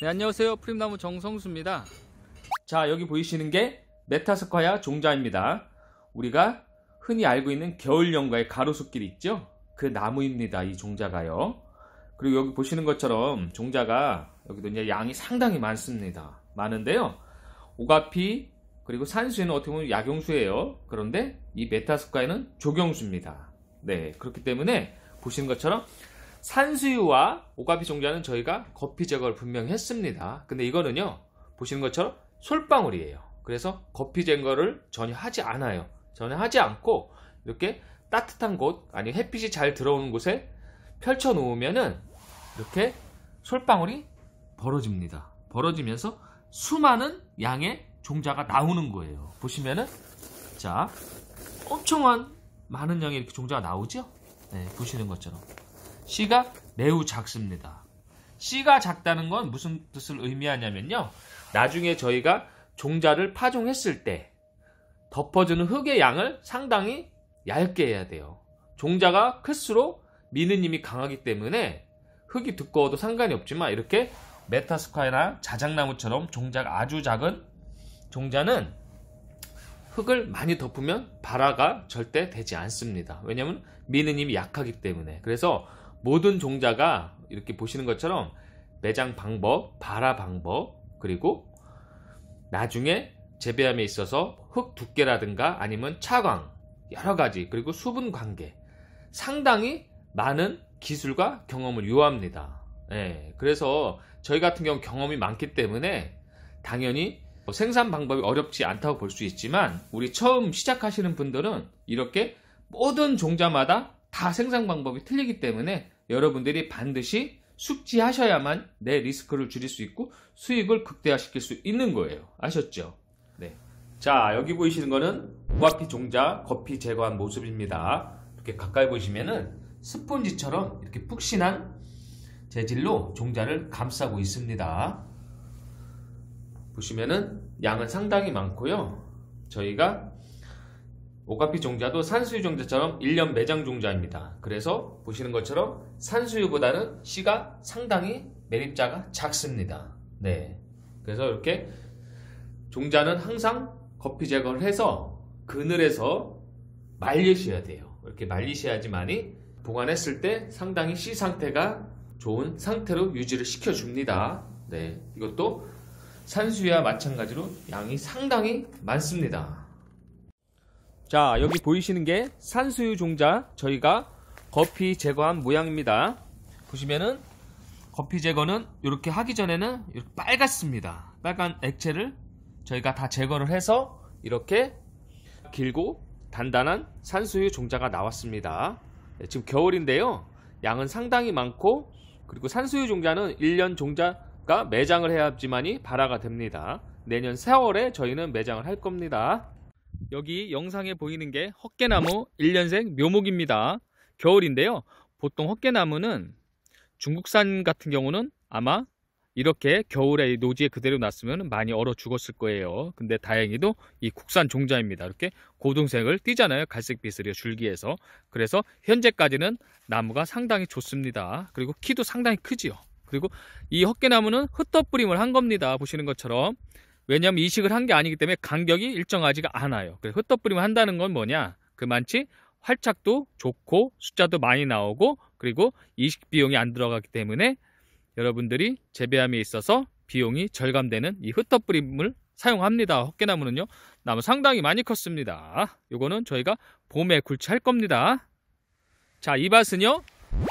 네, 안녕하세요. 프림나무 정성수입니다. 자, 여기 보이시는 게 메타스콰이아 종자입니다. 우리가 흔히 알고 있는 겨울연가의 가로수길 있죠? 그 나무입니다. 이 종자가요. 그리고 여기 보시는 것처럼 종자가 여기도 이제 양이 상당히 많습니다. 많은데요. 오가피 그리고 산수유는 어떻게 보면 약용수예요. 그런데 이 메타스콰이아는 조경수입니다. 네, 그렇기 때문에 보시는 것처럼 산수유와 오가피 종자는 저희가 거피 제거를 분명히 했습니다. 근데 이거는요, 보시는 것처럼 솔방울이에요. 그래서 거피 제거를 전혀 하지 않아요. 전혀 하지 않고 이렇게 따뜻한 곳, 아니 햇빛이 잘 들어오는 곳에 펼쳐 놓으면은 이렇게 솔방울이 벌어집니다. 벌어지면서 수많은 양의 종자가 나오는 거예요. 보시면은, 자, 엄청 많은 양의 이렇게 종자가 나오죠? 네, 보시는 것처럼. 씨가 매우 작습니다. 씨가 작다는 건 무슨 뜻을 의미하냐면요, 나중에 저희가 종자를 파종했을 때 덮어주는 흙의 양을 상당히 얇게 해야 돼요. 종자가 클수록 미는 힘이 강하기 때문에 흙이 두꺼워도 상관이 없지만 이렇게 메타스콰이아나 자작나무처럼 종자가 아주 작은 종자는 흙을 많이 덮으면 발화가 절대 되지 않습니다. 왜냐하면 미는 힘이 약하기 때문에. 그래서 모든 종자가 이렇게 보시는 것처럼 매장 방법, 발화 방법, 그리고 나중에 재배함에 있어서 흙 두께라든가 아니면 차광, 여러가지, 그리고 수분 관계, 상당히 많은 기술과 경험을 요합니다. 예, 그래서 저희 같은 경우 경험이 많기 때문에 당연히 생산 방법이 어렵지 않다고 볼 수 있지만, 우리 처음 시작하시는 분들은 이렇게 모든 종자마다 다 생산 방법이 틀리기 때문에 여러분들이 반드시 숙지하셔야만 내 리스크를 줄일 수 있고 수익을 극대화시킬 수 있는 거예요. 아셨죠? 네. 자, 여기 보이시는 거는 오가피 종자 거피 제거한 모습입니다. 이렇게 가까이 보시면은 스폰지처럼 이렇게 푹신한 재질로 종자를 감싸고 있습니다. 보시면은 양은 상당히 많고요. 저희가 오가피 종자도 산수유 종자처럼 1년 매장 종자입니다. 그래서 보시는 것처럼 산수유보다는 씨가 상당히 매립자가 작습니다. 네. 그래서 이렇게 종자는 항상 거피 제거를 해서 그늘에서 말리셔야 돼요. 이렇게 말리셔야지만이 보관했을 때 상당히 씨 상태가 좋은 상태로 유지를 시켜줍니다. 네. 이것도 산수유와 마찬가지로 양이 상당히 많습니다. 자, 여기 보이시는 게 산수유 종자 저희가 거피 제거한 모양입니다. 보시면은 거피 제거는 이렇게 하기 전에는 이렇게 빨갛습니다. 빨간 액체를 저희가 다 제거를 해서 이렇게 길고 단단한 산수유 종자가 나왔습니다. 네, 지금 겨울인데요, 양은 상당히 많고, 그리고 산수유 종자는 1년 종자가 매장을 해야지만이 발화가 됩니다. 내년 4월에 저희는 매장을 할 겁니다. 여기 영상에 보이는 게 헛개나무 1년생 묘목입니다. 겨울인데요, 보통 헛개나무는 중국산 같은 경우는 아마 이렇게 겨울에 노지에 그대로 놨으면 많이 얼어 죽었을 거예요. 근데 다행히도 이 국산 종자입니다. 이렇게 고동색을 띠잖아요, 갈색빛으로 줄기에서. 그래서 현재까지는 나무가 상당히 좋습니다. 그리고 키도 상당히 크지요. 그리고 이 헛개나무는 흩어뿌림을 한 겁니다. 보시는 것처럼. 왜냐하면 이식을 한 게 아니기 때문에 간격이 일정하지가 않아요. 그래서 흩어뿌림을 한다는 건 뭐냐, 그만치 활착도 좋고 숫자도 많이 나오고, 그리고 이식 비용이 안 들어가기 때문에 여러분들이 재배함에 있어서 비용이 절감되는 이 흩어뿌림을 사용합니다. 헛개나무는요, 나무 상당히 많이 컸습니다. 요거는 저희가 봄에 굴치할 겁니다. 자, 이 밭은요,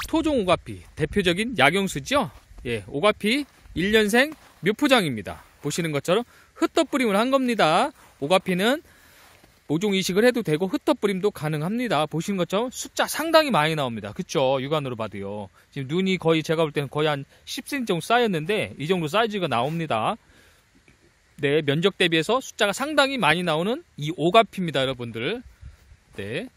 토종 오가피 대표적인 약용수죠. 예, 오가피 1년생 묘포장입니다. 보시는 것처럼 흩어뿌림을 한 겁니다. 오가피는 모종 이식을 해도 되고 흩어뿌림도 가능합니다. 보시는 것처럼 숫자 상당히 많이 나옵니다. 그쵸? 육안으로 봐도요. 지금 눈이 거의, 제가 볼 때는 거의 한 10cm 정도 쌓였는데 이 정도 사이즈가 나옵니다. 네, 면적 대비해서 숫자가 상당히 많이 나오는 이 오가피입니다, 여러분들. 네.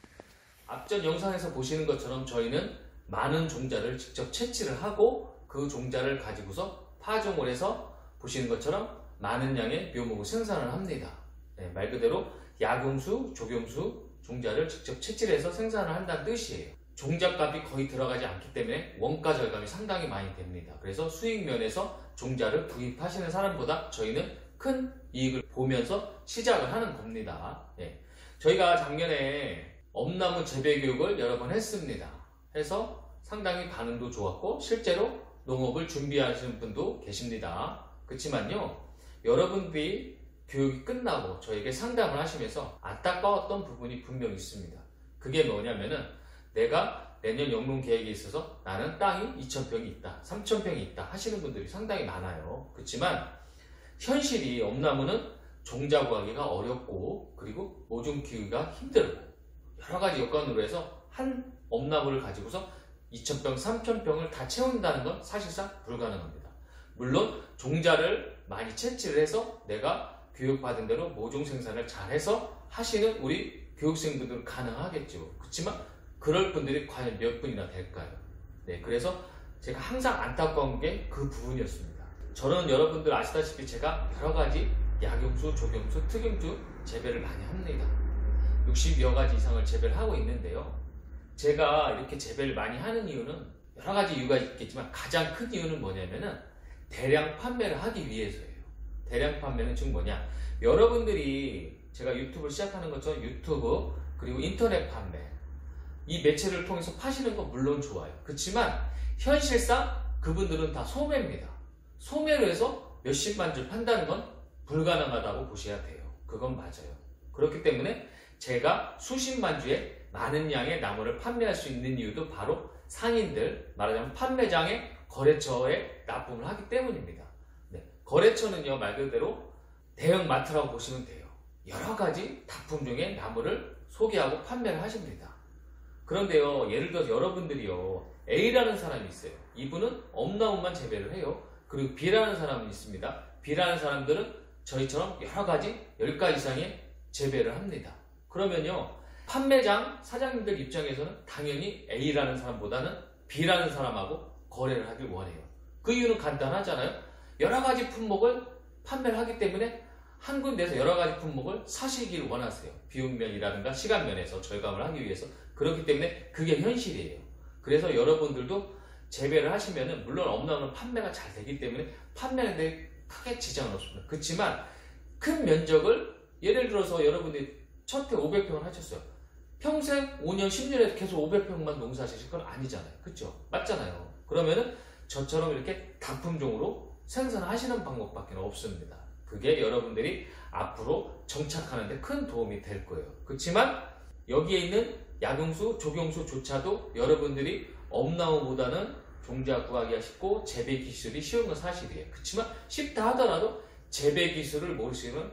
앞전 영상에서 보시는 것처럼 저희는 많은 종자를 직접 채취를 하고 그 종자를 가지고서 파종을 해서 보시는 것처럼 많은 양의 묘목을 생산을 합니다. 네, 말 그대로 약용수, 조경수 종자를 직접 채취를 해서 생산을 한다는 뜻이에요. 종잣값이 거의 들어가지 않기 때문에 원가 절감이 상당히 많이 됩니다. 그래서 수익 면에서 종자를 구입하시는 사람보다 저희는 큰 이익을 보면서 시작을 하는 겁니다. 예. 저희가 작년에 엄나무 재배 교육을 여러 번 했습니다. 해서 상당히 반응도 좋았고 실제로 농업을 준비하시는 분도 계십니다. 그렇지만요, 여러분들이 교육이 끝나고 저에게 상담을 하시면서 안타까웠던 부분이 분명히 있습니다. 그게 뭐냐면은 내가 내년 영농 계획에 있어서 나는 땅이 2,000평이 있다, 3,000평이 있다 하시는 분들이 상당히 많아요. 그렇지만 현실이 엄나무는 종자 구하기가 어렵고 그리고 모종 키우기가 힘들고 여러 가지 여건으로 해서 한 엄나무를 가지고서 2,000평, 3,000평을 다 채운다는 건 사실상 불가능합니다. 물론 종자를 많이 채취를 해서 내가 교육받은 대로 모종 생산을 잘해서 하시는 우리 교육생분들은 가능하겠죠. 그렇지만 그럴 분들이 과연 몇 분이나 될까요? 네, 그래서 제가 항상 안타까운 게 그 부분이었습니다. 저는 여러분들 아시다시피 제가 여러 가지 약용수, 조경수, 특용수 재배를 많이 합니다. 60여 가지 이상을 재배를 하고 있는데요. 제가 이렇게 재배를 많이 하는 이유는 여러 가지 이유가 있겠지만 가장 큰 이유는 뭐냐면은 대량 판매를 하기 위해서예요. 대량 판매는 즉 뭐냐? 여러분들이 제가 유튜브를 시작하는 것처럼 유튜브 그리고 인터넷 판매 이 매체를 통해서 파시는 건 물론 좋아요. 그렇지만 현실상 그분들은 다 소매입니다. 소매로 해서 몇십만 줄 판다는 건 불가능하다고 보셔야 돼요. 그건 맞아요. 그렇기 때문에 제가 수십만 주의 많은 양의 나무를 판매할 수 있는 이유도 바로 상인들, 말하자면 판매장의 거래처에 납품을 하기 때문입니다. 네, 거래처는요, 말 그대로 대형 마트라고 보시면 돼요. 여러 가지 납품 중에 나무를 소개하고 판매를 하십니다. 그런데요, 예를 들어서 여러분들이요, A라는 사람이 있어요. 이분은 엄나무만 재배를 해요. 그리고 B라는 사람은 있습니다. B라는 사람들은 저희처럼 여러 가지 10가지 이상의 재배를 합니다. 그러면요, 판매장 사장님들 입장에서는 당연히 A라는 사람보다는 B라는 사람하고 거래를 하길 원해요. 그 이유는 간단하잖아요. 여러 가지 품목을 판매를 하기 때문에 한 군데에서 여러 가지 품목을 사시길 원하세요. 비용면이라든가 시간면에서 절감을 하기 위해서. 그렇기 때문에 그게 현실이에요. 그래서 여러분들도 재배를 하시면은 물론 엄나무는 판매가 잘 되기 때문에 판매하는데 크게 지장은 없습니다. 그렇지만 큰 면적을 예를 들어서 여러분들이 첫 해 500평을 하셨어요. 평생 5년, 10년에서 계속 500평만 농사하실 건 아니잖아요. 그렇죠? 맞잖아요. 그러면은 저처럼 이렇게 단품종으로 생산하시는 방법밖에 없습니다. 그게 여러분들이 앞으로 정착하는 데 큰 도움이 될 거예요. 그렇지만 여기에 있는 약용수, 조경수조차도 여러분들이 엄나무보다는 종자 구하기가 쉽고 재배 기술이 쉬운 건 사실이에요. 그렇지만 쉽다 하더라도 재배 기술을 모르시면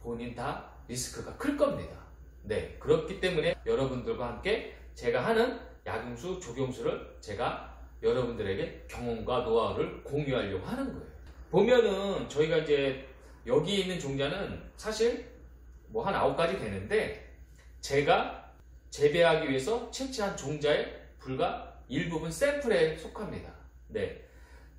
본인 다 리스크가 클 겁니다. 네, 그렇기 때문에 여러분들과 함께 제가 하는 약용수, 조경수를 제가 여러분들에게 경험과 노하우를 공유하려고 하는 거예요. 보면은 저희가 이제 여기 있는 종자는 사실 뭐 한 9가지 되는데 제가 재배하기 위해서 채취한 종자의 불과 일부분 샘플에 속합니다. 네,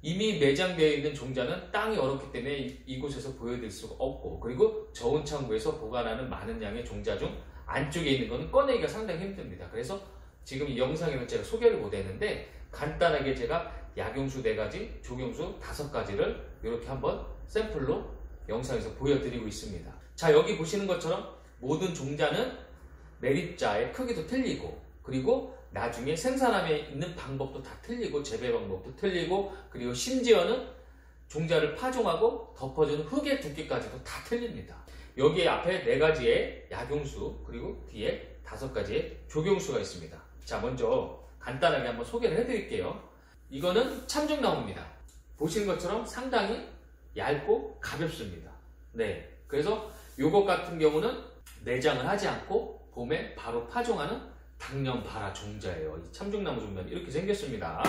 이미 매장되어 있는 종자는 땅이 어렵기 때문에 이곳에서 보여드릴 수가 없고 그리고 저온 창고에서 보관하는 많은 양의 종자 중 안쪽에 있는 것은 꺼내기가 상당히 힘듭니다. 그래서 지금 이 영상에는 제가 소개를 못했는데 간단하게 제가 약용수 4가지, 조경수 5가지를 이렇게 한번 샘플로 영상에서 보여드리고 있습니다. 자, 여기 보시는 것처럼 모든 종자는 매립자의 크기도 틀리고 그리고 나중에 생산함에 있는 방법도 다 틀리고 재배 방법도 틀리고 그리고 심지어는 종자를 파종하고 덮어주는 흙의 두께까지도 다 틀립니다. 여기에 앞에 4가지의 약용수 그리고 뒤에 5가지의 조경수가 있습니다. 자, 먼저 간단하게 한번 소개를 해드릴게요. 이거는 참종나무입니다. 보시는 것처럼 상당히 얇고 가볍습니다. 네, 그래서 요것 같은 경우는 내장을 하지 않고 봄에 바로 파종하는 당년발화 종자예요. 이 참종나무 종자는 이렇게 생겼습니다.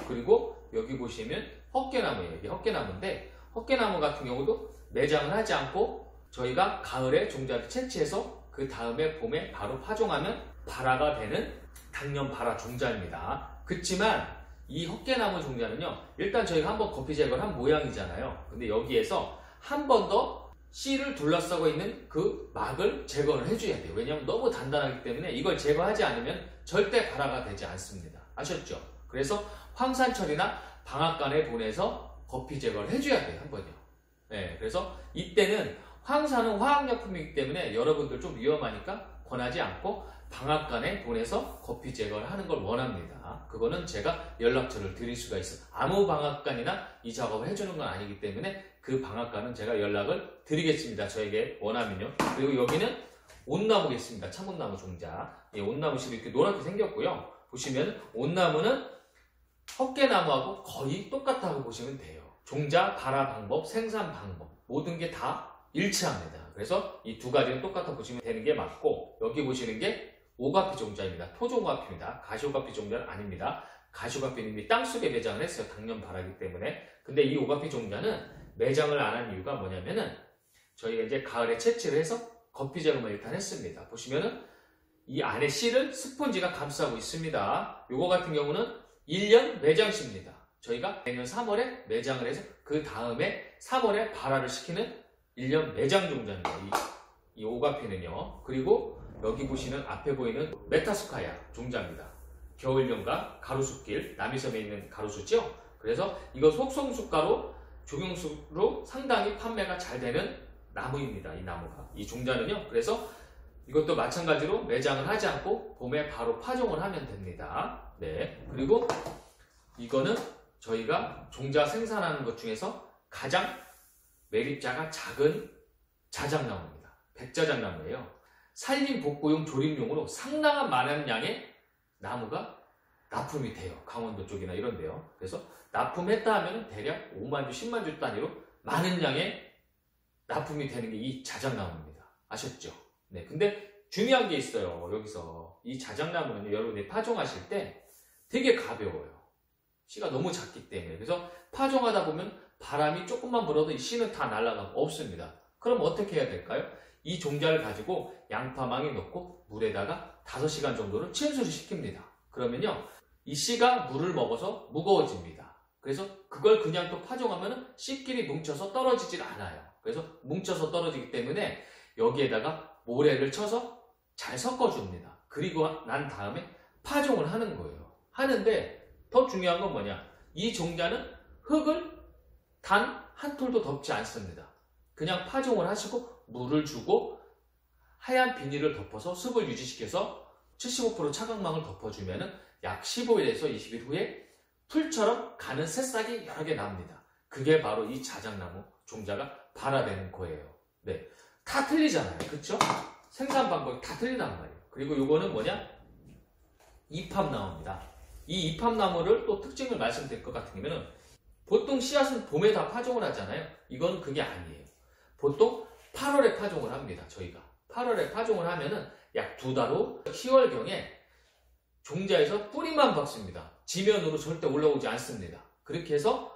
그리고 여기 보시면 헛개나무예요. 이게 헛개나무인데 헛개나무 같은 경우도 내장을 하지 않고 저희가 가을에 종자를 채취해서 그 다음에 봄에 바로 파종하면 발화가 되는 당년발화 종자입니다. 그렇지만 이 헛개나무 종자는요, 일단 저희가 한번 거피 제거를 한 모양이잖아요. 근데 여기에서 한 번 더 C를 둘러싸고 있는 그 막을 제거를 해줘야 돼요. 왜냐하면 너무 단단하기 때문에 이걸 제거하지 않으면 절대 발화가 되지 않습니다. 아셨죠? 그래서 황산철이나 방앗간에 보내서 거피 제거를 해줘야 돼요. 한 번요. 네, 그래서 이때는 황산은 화학약품이기 때문에 여러분들 좀 위험하니까 권하지 않고 방앗간에 보내서 거피 제거를 하는 걸 원합니다. 그거는 제가 연락처를 드릴 수가 있어요. 아무 방앗간이나 이 작업을 해주는 건 아니기 때문에 그 방앗간은 제가 연락을 드리겠습니다. 저에게 원하면요. 그리고 여기는 온나무겠습니다. 참온나무 종자. 이 온나무실이 이렇게 노랗게 생겼고요. 보시면 온나무는 헛개나무하고 거의 똑같다고 보시면 돼요. 종자, 발화 방법, 생산 방법 모든 게 다 일치합니다. 그래서 이 두 가지는 똑같아 보시면 되는 게 맞고, 여기 보시는 게 오가피 종자입니다. 토종오가피입니다. 가시오가피 종자는 아닙니다. 가시오가피는 이미 땅속에 매장을 했어요. 당년 발화기 때문에. 근데 이 오가피 종자는 매장을 안 한 이유가 뭐냐면은 저희가 이제 가을에 채취를 해서 거피 제거만 일단 했습니다. 보시면은 이 안에 씨를 스펀지가 감싸고 있습니다. 요거 같은 경우는 1년 매장시입니다. 저희가 내년 3월에 매장을 해서 그 다음에 3월에 발화를 시키는 1년 매장 종자입니다. 이 오가피는요. 그리고 여기 보시는 앞에 보이는 메타스카야 종자입니다. 겨울연가 가로수길, 남이섬에 있는 가로수죠. 그래서 이거 속성수가로 조경수로 상당히 판매가 잘 되는 나무입니다. 이 나무가. 이 종자는요. 그래서 이것도 마찬가지로 매장을 하지 않고 봄에 바로 파종을 하면 됩니다. 네. 그리고 이거는 저희가 종자 생산하는 것 중에서 가장 매립자가 작은 자작나무입니다. 백자작나무예요. 산림복구용 조립용으로 상당한 많은 양의 나무가 납품이 돼요. 강원도 쪽이나 이런 데요. 그래서 납품했다 하면 대략 5만 주, 10만 주 단위로 많은 양의 납품이 되는 게 이 자작나무입니다. 아셨죠? 네. 근데 중요한 게 있어요. 여기서 이 자작나무는 여러분이 파종하실 때 되게 가벼워요. 씨가 너무 작기 때문에. 그래서 파종하다 보면 바람이 조금만 불어도 이 씨는 다 날아가고 없습니다. 그럼 어떻게 해야 될까요? 이 종자를 가지고 양파망에 넣고 물에다가 5시간 정도를 침수를 시킵니다. 그러면요, 이 씨가 물을 먹어서 무거워집니다. 그래서 그걸 그냥 또 파종하면 씨끼리 뭉쳐서 떨어지질 않아요. 그래서 뭉쳐서 떨어지기 때문에 여기에다가 모래를 쳐서 잘 섞어줍니다. 그리고 난 다음에 파종을 하는 거예요. 하는데 더 중요한 건 뭐냐? 이 종자는 흙을 단 한 톨도 덮지 않습니다. 그냥 파종을 하시고 물을 주고 하얀 비닐을 덮어서 습을 유지시켜서 75% 차광망을 덮어주면 약 15일에서 20일 후에 풀처럼 가는 새싹이 여러 개 납니다. 그게 바로 이 자작나무 종자가 발화되는 거예요. 네, 다 틀리잖아요. 그쵸? 생산 방법이 다 틀리단 말이에요. 그리고 이거는 뭐냐? 이팝나무입니다. 이 이팝나무를 또 특징을 말씀드릴 것 같으면 보통 씨앗은 봄에 다 파종을 하잖아요. 이건 그게 아니에요. 보통 8월에 파종을 합니다. 저희가 8월에 파종을 하면은 약 2달 후 10월경에 종자에서 뿌리만 박습니다. 지면으로 절대 올라오지 않습니다. 그렇게 해서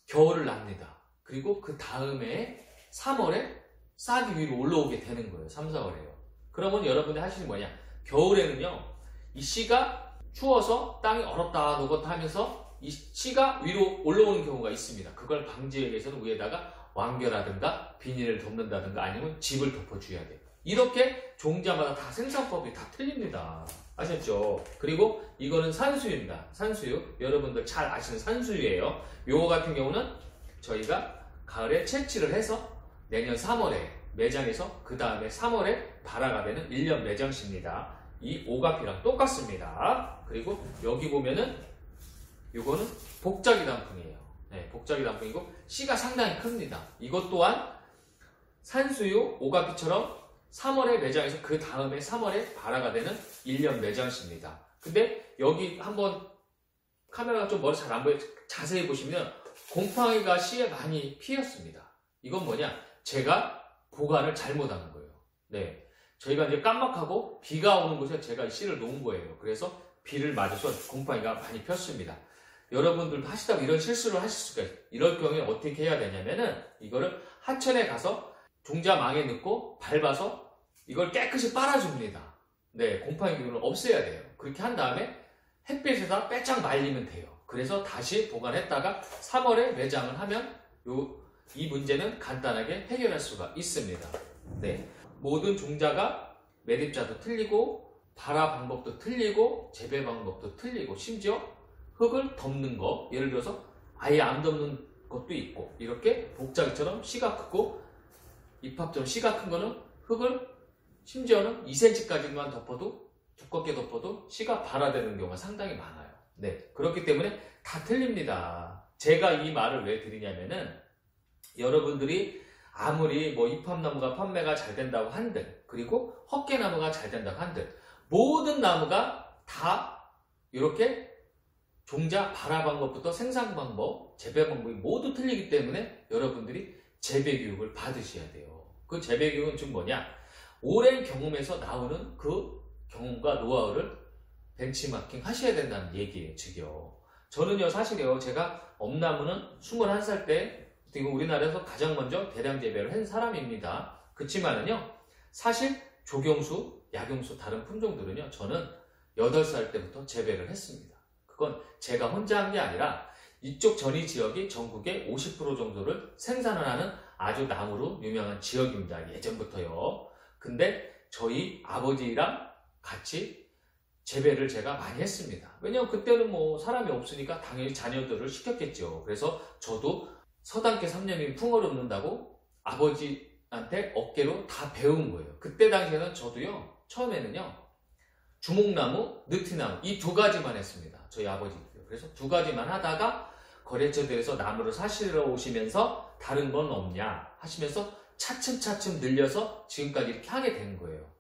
겨울을 납니다. 그리고 그 다음에 3월에 싹이 위로 올라오게 되는 거예요. 3, 4월에요. 그러면 여러분이 하시는 뭐냐? 겨울에는요, 이 씨가 추워서 땅이 얼었다 녹았다 하면서 이 씨가 위로 올라오는 경우가 있습니다. 그걸 방지하기 위해서는 위에다가 왕겨라든가 비닐을 덮는다든가 아니면 집을 덮어줘야 돼요. 이렇게 종자마다 다 생산법이 다 틀립니다. 아셨죠? 그리고 이거는 산수유입니다. 산수유. 여러분들 잘 아시는 산수유예요. 요거 같은 경우는 저희가 가을에 채취를 해서 내년 3월에 매장에서 그 다음에 3월에 발화가 되는 1년 매장시입니다. 이 오가피랑 똑같습니다. 그리고 여기 보면은 이거는 복자기 단풍이에요. 네, 복자기 단풍이고 씨가 상당히 큽니다. 이것 또한 산수유, 오가피처럼 3월에 매장에서 그 다음에 3월에 발화가 되는 1년 매장시입니다. 근데 여기 한번 카메라가 좀 머리 잘 안 보여 자세히 보시면 곰팡이가 씨에 많이 피었습니다. 이건 뭐냐? 제가 보관을 잘못한 거예요. 네, 저희가 이제 깜빡하고 비가 오는 곳에 제가 이 씨를 놓은 거예요. 그래서 비를 맞아서 곰팡이가 많이 폈습니다. 여러분들 하시다가 이런 실수를 하실 수가 있어요. 이럴 경우에 어떻게 해야 되냐면은 이거를 하천에 가서 종자망에 넣고 밟아서 이걸 깨끗이 빨아줍니다. 네, 곰팡이 기운을 없애야 돼요. 그렇게 한 다음에 햇빛에다 빼짝 말리면 돼요. 그래서 다시 보관했다가 3월에 매장을 하면 요 이 문제는 간단하게 해결할 수가 있습니다. 네, 모든 종자가 매립자도 틀리고 발화 방법도 틀리고 재배 방법도 틀리고 심지어 흙을 덮는 거, 예를 들어서 아예 안 덮는 것도 있고 이렇게 복자기처럼 씨가 크고 잎합처럼 씨가 큰 거는 흙을 심지어는 2cm까지만 덮어도 두껍게 덮어도 씨가 발화되는 경우가 상당히 많아요. 네, 그렇기 때문에 다 틀립니다. 제가 이 말을 왜 드리냐면은 여러분들이 아무리 뭐 잎합나무가 판매가 잘 된다고 한들 그리고 헛개나무가 잘 된다고 한들 모든 나무가 다 이렇게 종자 발화 방법부터 생산 방법, 재배 방법이 모두 틀리기 때문에 여러분들이 재배 교육을 받으셔야 돼요. 그 재배 교육은 즉 뭐냐? 오랜 경험에서 나오는 그 경험과 노하우를 벤치마킹 하셔야 된다는 얘기예요, 즉요. 저는요, 사실요, 제가 엄나무는 21살 때 그리고 우리나라에서 가장 먼저 대량 재배를 한 사람입니다. 그렇지만은요, 사실 조경수, 야경수 다른 품종들은요, 저는 8살 때부터 재배를 했습니다. 그건 제가 혼자 한 게 아니라 이쪽 전이 지역이 전국의 50% 정도를 생산을 하는 아주 나무로 유명한 지역입니다. 예전부터요. 근데 저희 아버지랑 같이 재배를 제가 많이 했습니다. 왜냐면 그때는 뭐 사람이 없으니까 당연히 자녀들을 시켰겠죠. 그래서 저도 서당계 3년이 풍어놓는다고 아버지한테 어깨로 다 배운 거예요. 그때 당시에는 저도요, 처음에는요, 주목나무, 느티나무 이 두 가지만 했습니다. 저희 아버지도요. 그래서 두 가지만 하다가 거래처들에서 나무를 사시러 오시면서 다른 건 없냐 하시면서 차츰차츰 늘려서 지금까지 이렇게 하게 된 거예요.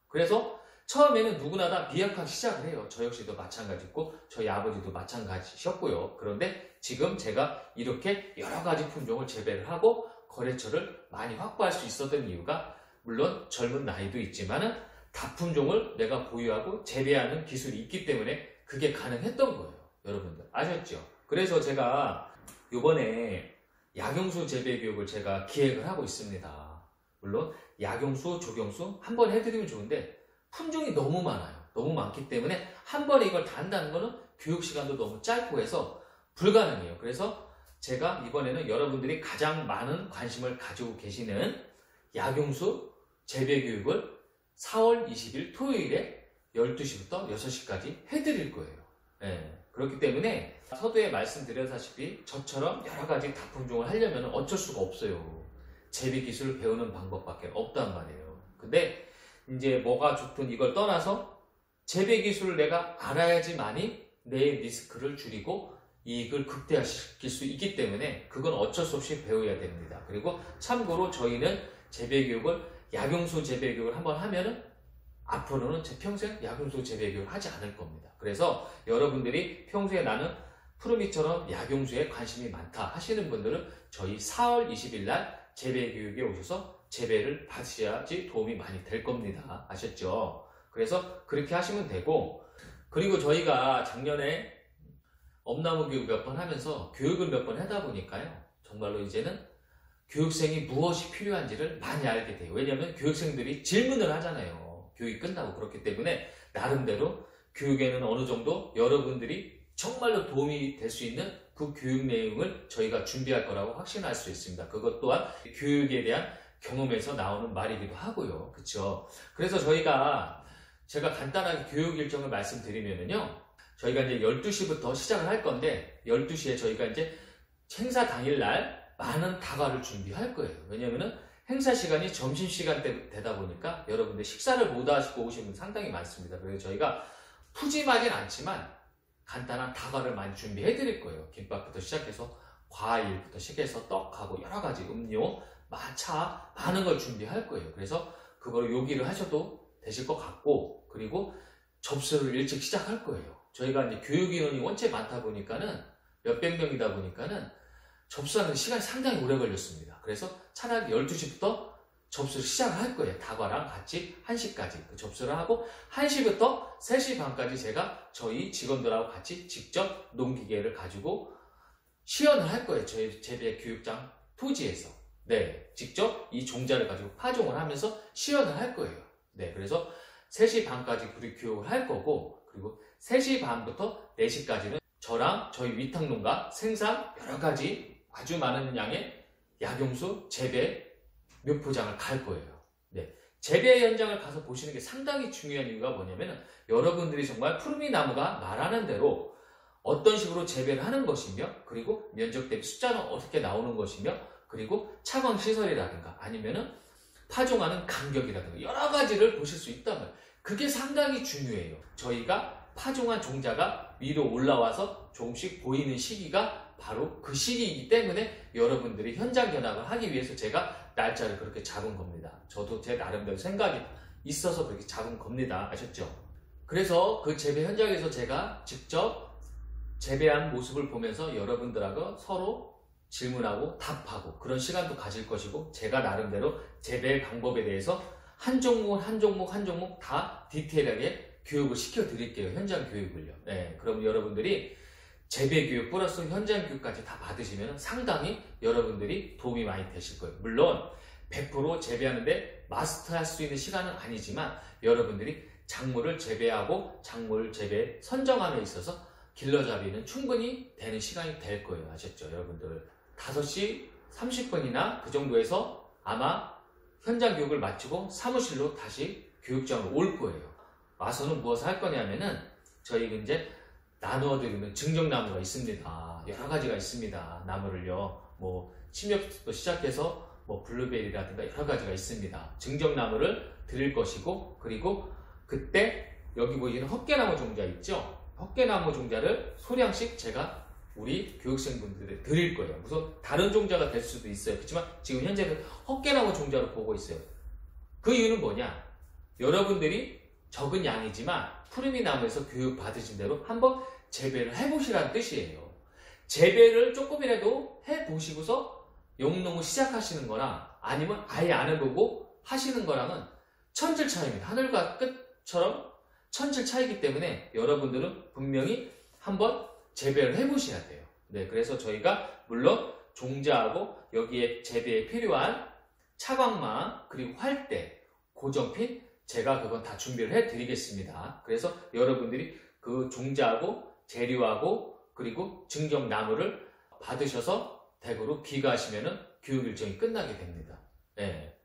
그래서 처음에는 누구나 다 미약하게 시작을 해요. 저 역시도 마찬가지고 저희 아버지도 마찬가지셨고요. 그런데 지금 제가 이렇게 여러 가지 품종을 재배를 하고 거래처를 많이 확보할 수 있었던 이유가 물론 젊은 나이도 있지만은 다품종을 내가 보유하고 재배하는 기술이 있기 때문에 그게 가능했던 거예요. 여러분들 아셨죠? 그래서 제가 이번에 약용수 재배 교육을 제가 기획을 하고 있습니다. 물론 약용수, 조경수 한 번 해드리면 좋은데 품종이 너무 많아요. 너무 많기 때문에 한 번에 이걸 다 한다는 거는 교육 시간도 너무 짧고 해서 불가능해요. 그래서 제가 이번에는 여러분들이 가장 많은 관심을 가지고 계시는 약용수 재배 교육을 4월 20일 토요일에 12시부터 6시까지 해드릴 거예요. 네, 그렇기 때문에 서두에 말씀드렸다시피 저처럼 여러 가지 다품종을 하려면 어쩔 수가 없어요. 재배 기술을 배우는 방법밖에 없단 말이에요. 근데 이제 뭐가 좋든 이걸 떠나서 재배 기술을 내가 알아야지만이 내 리스크를 줄이고 이익을 극대화시킬 수 있기 때문에 그건 어쩔 수 없이 배워야 됩니다. 그리고 참고로 저희는 재배 교육을 약용수 재배 교육을 한번 하면은 앞으로는 제 평생 약용수 재배 교육을 하지 않을 겁니다. 그래서 여러분들이 평소에 나는 푸르미처럼 약용수에 관심이 많다 하시는 분들은 저희 4월 20일 날 재배 교육에 오셔서 재배를 받으셔야지 도움이 많이 될 겁니다. 아셨죠? 그래서 그렇게 하시면 되고, 그리고 저희가 작년에 엄나무 교육 몇 번 하면서 교육을 몇 번 하다 보니까요, 정말로 이제는 교육생이 무엇이 필요한지를 많이 알게 돼요. 왜냐하면 교육생들이 질문을 하잖아요. 교육이 끝나고. 그렇기 때문에 나름대로 교육에는 어느 정도 여러분들이 정말로 도움이 될 수 있는 그 교육 내용을 저희가 준비할 거라고 확신할 수 있습니다. 그것 또한 교육에 대한 경험에서 나오는 말이기도 하고요. 그쵸? 그래서 제가 간단하게 교육 일정을 말씀드리면요. 저희가 이제 12시부터 시작을 할 건데, 12시에 저희가 이제 행사 당일날 많은 다과를 준비할 거예요. 왜냐면은 행사 시간이 점심시간 때 되다 보니까 여러분들 식사를 못 하시고 오신 분 상당히 많습니다. 그래서 저희가 푸짐하진 않지만 간단한 다과를 많이 준비해 드릴 거예요. 김밥부터 시작해서 과일부터 시작해서 떡하고 여러 가지 음료, 마차 많은 걸 준비할 거예요. 그래서 그걸 요기를 하셔도 되실 것 같고, 그리고 접수를 일찍 시작할 거예요. 저희가 이제 교육 인원이 원체 많다 보니까는 몇백 명이다 보니까는 접수하는 시간이 상당히 오래 걸렸습니다. 그래서 차라리 12시부터 접수를 시작을 할 거예요. 다과랑 같이 1시까지 그 접수를 하고 1시부터 3시 반까지 제가 저희 직원들하고 같이 직접 농기계를 가지고 시연을 할 거예요. 저희 재배 교육장 토지에서. 네, 직접 이 종자를 가지고 파종을 하면서 시연을 할 거예요. 네, 그래서 3시 반까지 우리 교육을 할 거고, 그리고 3시 반부터 4시까지는 저랑 저희 위탁농가 생산 여러 가지 아주 많은 양의 약용수 재배 묘포장을 갈 거예요. 네. 재배 현장을 가서 보시는 게 상당히 중요한 이유가 뭐냐면 여러분들이 정말 푸르미 나무가 말하는 대로 어떤 식으로 재배를 하는 것이며 그리고 면적 대비 숫자는 어떻게 나오는 것이며 그리고 차광 시설이라든가 아니면은 파종하는 간격이라든가 여러 가지를 보실 수 있단 말이에요. 그게 상당히 중요해요. 저희가 파종한 종자가 위로 올라와서 조금씩 보이는 시기가 바로 그 시기이기 때문에 여러분들이 현장 견학을 하기 위해서 제가 날짜를 그렇게 잡은 겁니다. 저도 제 나름대로 생각이 있어서 그렇게 잡은 겁니다. 아셨죠? 그래서 그 재배 현장에서 제가 직접 재배한 모습을 보면서 여러분들하고 서로 질문하고 답하고 그런 시간도 가질 것이고 제가 나름대로 재배 방법에 대해서 한 종목 다 디테일하게 교육을 시켜드릴게요. 현장 교육을요. 네, 그럼 여러분들이 재배 교육 플러스 현장 교육까지 다 받으시면 상당히 여러분들이 도움이 많이 되실 거예요. 물론 100% 재배하는데 마스터할 수 있는 시간은 아니지만 여러분들이 작물을 재배하고 작물 재배 선정함에 있어서 길러잡이는 충분히 되는 시간이 될 거예요. 아셨죠? 여러분들 5시 30분이나 그 정도에서 아마 현장 교육을 마치고 사무실로 다시 교육장으로 올 거예요. 와서는 무엇을 할 거냐면은 저희 이제 나누어드리는 증정나무가 있습니다. 여러 가지가 있습니다. 나무를요. 뭐 침엽부터 시작해서 뭐 블루베리라든가 여러 가지가 있습니다. 증정나무를 드릴 것이고 그리고 그때 여기 보이시는 헛개나무 종자 있죠? 헛개나무 종자를 소량씩 제가 우리 교육생분들에 드릴 거예요. 무슨 다른 종자가 될 수도 있어요. 그렇지만 지금 현재는 헛개나무 종자로 보고 있어요. 그 이유는 뭐냐? 여러분들이 적은 양이지만 푸르미 나무에서 교육 받으신 대로 한번 재배를 해보시라는 뜻이에요. 재배를 조금이라도 해보시고서 영농을 시작하시는 거랑 아니면 아예 안 해보고 하시는 거랑은 천질 차이입니다. 하늘과 끝처럼 천질 차이기 때문에 여러분들은 분명히 한번 재배를 해보셔야 돼요. 네, 그래서 저희가 물론 종자하고 여기에 재배에 필요한 차광망 그리고 활대, 고정핀 제가 그건 다 준비를 해드리겠습니다. 그래서 여러분들이 그 종자하고 재료하고 그리고 증정나무를 받으셔서 댁으로 귀가하시면은 교육 일정이 끝나게 됩니다. 네.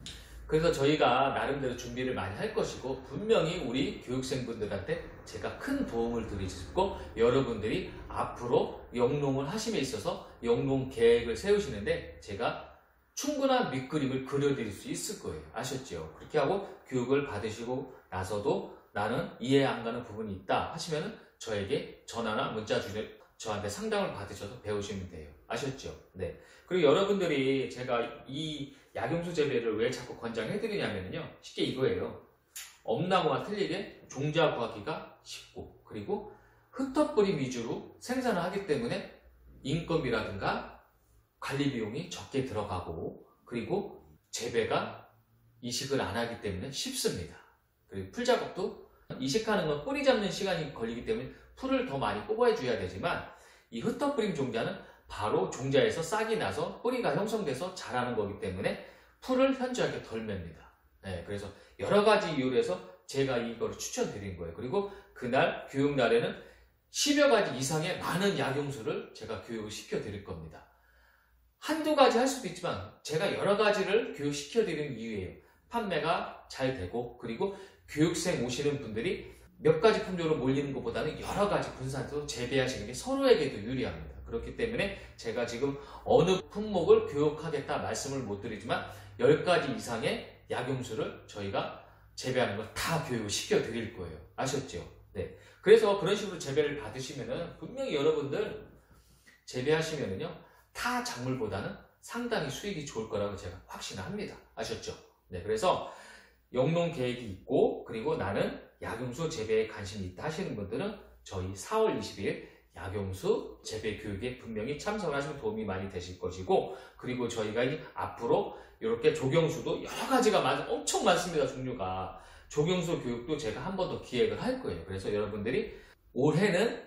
그래서 저희가 나름대로 준비를 많이 할 것이고 분명히 우리 교육생분들한테 제가 큰 도움을 드리고 여러분들이 앞으로 영농을 하심에 있어서 영농 계획을 세우시는데 제가 충분한 밑그림을 그려드릴 수 있을 거예요. 아셨죠? 그렇게 하고 교육을 받으시고 나서도 나는 이해 안 가는 부분이 있다 하시면 저에게 전화나 문자 주에 저한테 상담을 받으셔서 배우시면 돼요. 아셨죠? 네. 그리고 여러분들이 제가 이 약용수 재배를 왜 자꾸 권장해드리냐면요. 쉽게 이거예요. 엄나무와 틀리게 종자 구하기가 쉽고 그리고 흩어뿌림 위주로 생산을 하기 때문에 인건비라든가 관리 비용이 적게 들어가고 그리고 재배가 이식을 안 하기 때문에 쉽습니다. 그리고 풀 작업도 이식하는 건 뿌리 잡는 시간이 걸리기 때문에 풀을 더 많이 뽑아줘야 되지만 이 흩어뿌림 종자는 바로 종자에서 싹이 나서 뿌리가 형성돼서 자라는 거기 때문에 풀을 현저하게 덜 맵니다. 네, 그래서 여러 가지 이유로 해서 제가 이거를 추천드린 거예요. 그리고 그날 교육날에는 10여 가지 이상의 많은 약용수를 제가 교육을 시켜드릴 겁니다. 한두 가지 할 수도 있지만 제가 여러 가지를 교육시켜드리는 이유예요. 판매가 잘 되고 그리고 교육생 오시는 분들이 몇 가지 품종으로 몰리는 것보다는 여러 가지 분산해서 재배하시는 게 서로에게도 유리합니다. 그렇기 때문에 제가 지금 어느 품목을 교육하겠다 말씀을 못 드리지만 10가지 이상의 약용수를 저희가 재배하는 걸 다 교육을 시켜드릴 거예요. 아셨죠? 네. 그래서 그런 식으로 재배를 받으시면은 분명히 여러분들 재배하시면은요 타 작물보다는 상당히 수익이 좋을 거라고 제가 확신합니다. 아셨죠? 네. 그래서 영농 계획이 있고 그리고 나는 약용수 재배에 관심이 있다 하시는 분들은 저희 4월 20일 약용수 재배 교육에 분명히 참석을 하시면 도움이 많이 되실 것이고 그리고 저희가 앞으로 이렇게 조경수도 여러 가지가 엄청 많습니다. 종류가. 조경수 교육도 제가 한 번 더 기획을 할 거예요. 그래서 여러분들이 올해는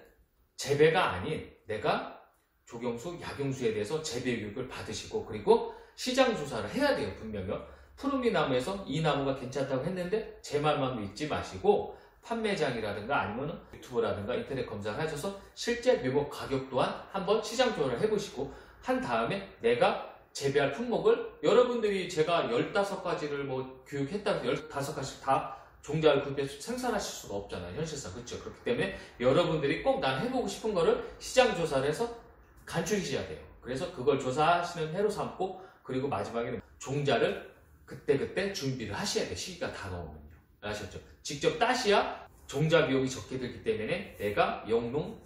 재배가 아닌 내가 조경수, 약용수에 대해서 재배 교육을 받으시고 그리고 시장 조사를 해야 돼요. 분명히요. 푸르미 나무에서 이 나무가 괜찮다고 했는데 제 말만 믿지 마시고 판매장이라든가 아니면 유튜브라든가 인터넷 검사를 하셔서 실제 묘목 가격 또한 한번 시장 조사를 해보시고 한 다음에 내가 재배할 품목을 여러분들이 제가 15가지를 뭐 교육했다고 해서 15가지 다 종자를 구입해서 생산하실 수가 없잖아요. 현실상. 그렇죠. 그렇기 때문에 여러분들이 꼭 난 해보고 싶은 거를 시장 조사를 해서 간추리셔야 돼요. 그래서 그걸 조사하시는 해로 삼고 그리고 마지막에는 종자를 그때그때 준비를 하셔야 돼요. 시기가 다가오면요. 아셨죠? 직접 따셔야 종자 비용이 적게 들기 때문에 내가 영농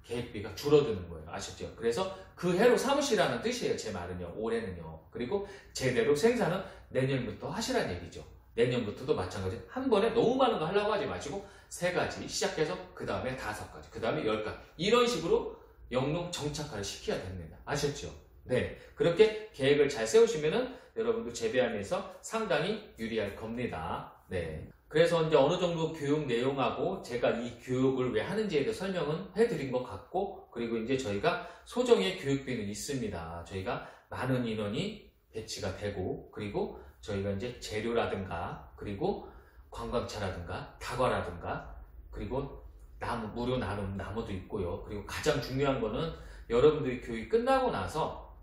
계획비가 줄어드는 거예요. 아셨죠? 그래서 그 해로 삼으시라는 뜻이에요. 제 말은요. 올해는요. 그리고 제대로 생산은 내년부터 하시라는 얘기죠. 내년부터도 마찬가지. 한 번에 너무 많은 거 하려고 하지 마시고 3가지 시작해서 그 다음에 5가지, 그 다음에 10가지 이런 식으로 영농 정착화를 시켜야 됩니다. 아셨죠? 네. 그렇게 계획을 잘 세우시면은 여러분도 재배하면서 상당히 유리할 겁니다. 네. 그래서 이제 어느 정도 교육 내용하고 제가 이 교육을 왜 하는지에 대해 설명은 해드린 것 같고, 그리고 이제 저희가 소정의 교육비는 있습니다. 저희가 많은 인원이 배치가 되고, 그리고 저희가 이제 재료라든가, 그리고 관광차라든가, 다과라든가, 그리고 나무, 무료 나눔 나무도 있고요. 그리고 가장 중요한 거는 여러분들이 교육이 끝나고 나서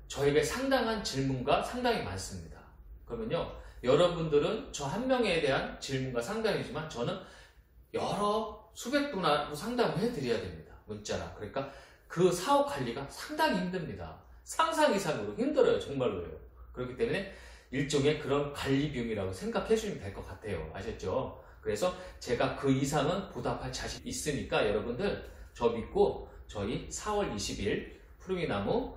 저에게 상당한 질문과 상당히 많습니다. 그러면요, 여러분들은 저 한 명에 대한 질문과 상담이지만 저는 여러 수백 분하고 상담을 해드려야 됩니다. 문자라. 그러니까 그 사업 관리가 상당히 힘듭니다. 상상 이상으로 힘들어요. 정말로요. 그렇기 때문에 일종의 그런 관리 비용이라고 생각해 주시면 될 것 같아요. 아셨죠? 그래서 제가 그 이상은 보답할 자신 있으니까 여러분들 저 믿고 저희 4월 20일 푸르미나무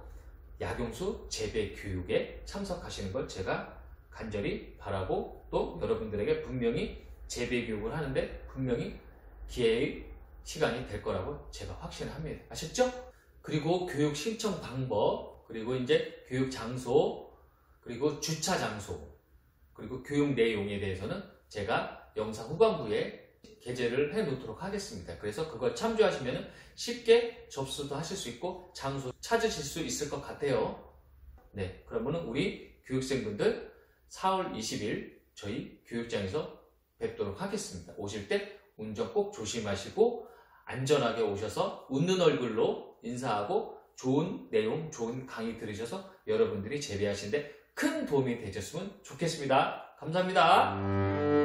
약용수 재배 교육에 참석하시는 걸 제가 간절히 바라고, 또 여러분들에게 분명히 재배 교육을 하는데 분명히 기회의 시간이 될 거라고 제가 확신합니다. 아셨죠? 그리고 교육 신청 방법, 그리고 이제 교육 장소, 그리고 주차 장소, 그리고 교육 내용에 대해서는 제가 영상 후반부에 게재를 해 놓도록 하겠습니다. 그래서 그걸 참조하시면 쉽게 접수도 하실 수 있고 장소 찾으실 수 있을 것 같아요. 네, 그러면 우리 교육생분들 4월 20일 저희 교육장에서 뵙도록 하겠습니다. 오실 때 운전 꼭 조심하시고 안전하게 오셔서 웃는 얼굴로 인사하고 좋은 내용, 좋은 강의 들으셔서 여러분들이 재배하시는데 큰 도움이 되셨으면 좋겠습니다. 감사합니다.